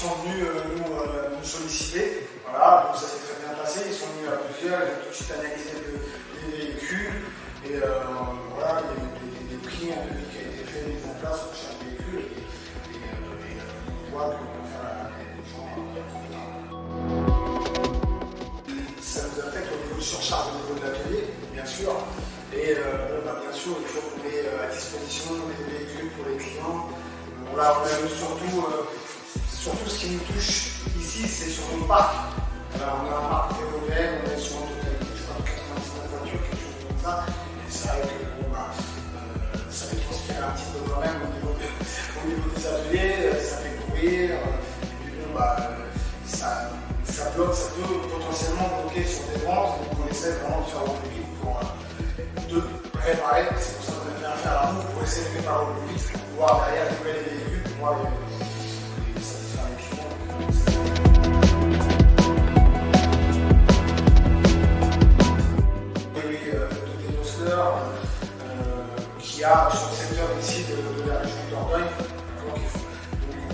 sont venus nous solliciter. Voilà, donc ça s'est très bien passé. Ils sont venus à plusieurs, ils ont tout de suite analysé les véhicules. Et voilà, il y a eu des prix, un devis qui a été fait, mis en place pour chaque véhicule. Et on voit qu'on peut faire des gens ça nous affecte au niveau de surcharge au niveau de l'atelier, bien sûr. Et bien sûr, il faut qu'on ait à disposition des véhicules pour les clients. Là, on a eu surtout ce qui nous touche ici, c'est sur nos parcs. Alors, on a un parc Vélovelle, on est sur une totalité, je crois, de 99 voitures, quelque chose comme ça. Et c'est vrai que ça fait transpirer un petit peu quand même au niveau des ateliers, ça fait courir. Et puis ça bloque, ça peut potentiellement bloquer sur des ventes. Donc on essaie vraiment de faire au plus vite pour réparer. C'est pour ça qu'on a fait affaire à nous pour essayer de réparer au plus vite, pour pouvoir derrière trouver les véhicules, pour pouvoir les satisfaire les clients. Qui a sur le secteur ici de la région de Dordogne. Donc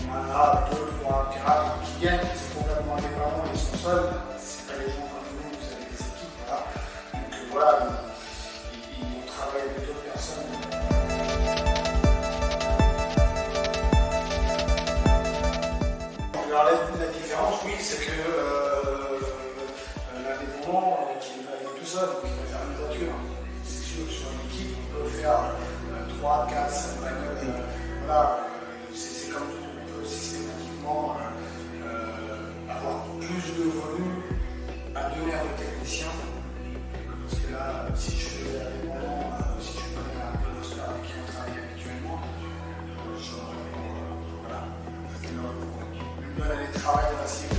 on en a 2, 3, 4 qui viennent, qui sont complètement indépendants, ils sont seuls. C'est pas les gens comme nous, vous avez des équipes. Voilà. Donc voilà, ils vont travailler avec d'autres personnes. Alors la différence, oui, c'est que l'indépendant, il va aller tout seul, donc il va faire une voiture. C'est sûr que sur une équipe, on peut faire 3, 4, 5 bagnoles. Voilà, c'est comme tout, on peut systématiquement avoir plus de volume à donner à nos techniciens. Parce que là, si je fais l'indépendant, si je connais un peu avec qui on travaille habituellement, voilà, une bonne année de travail facile.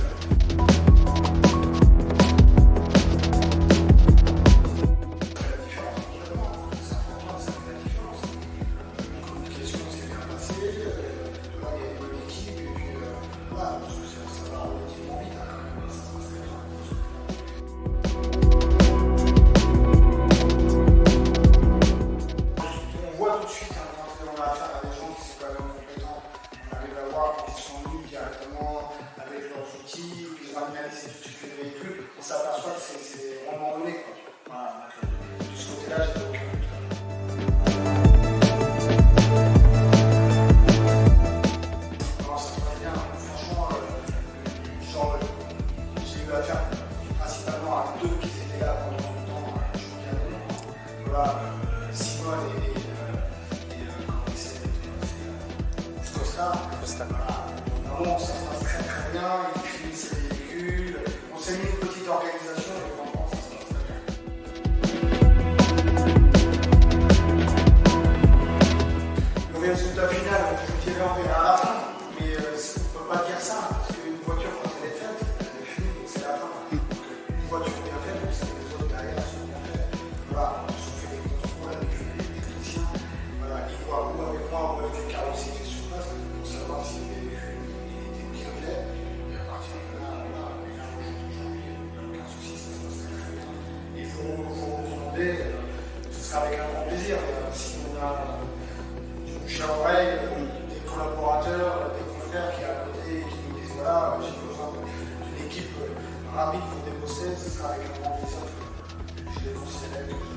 On s'aperçoit que c'est vraiment donné. Voilà, de ce côté-là, j'ai aucun doute. Ça se passe bien. Franchement, j'ai eu affaire principalement à 2 qui étaient là pendant longtemps. Je suis bien donné. Voilà, Simon et comment il s'appelle Costa. Voilà. Vraiment, ça se passe très très bien. Ils finissent les véhicules. On s'est mis une petite organisation et vraiment ça se passe très bien. Le résultat final, je dirais on verra à la fin, mais on ne peut pas dire ça, parce qu'une voiture quand elle est faite, elle est finie, donc c'est la fin. Donc une voiture bien faite, vous savez les autres derrière sont bien faits. Voilà, on se fait des contrôles avec les techniciens. Voilà, ils voient ou avec moi ou avec les carrossiers sur place pour savoir si le véhicule était bien fait. Et à partir de là, il faut recommander, ce sera avec un grand plaisir. Si on a du bouche à oreille, des collaborateurs, des confrères qui sont à côté et qui nous disent voilà, j'ai besoin d'une équipe rapide pour débosser, ce sera avec un grand plaisir que je les conseillerais.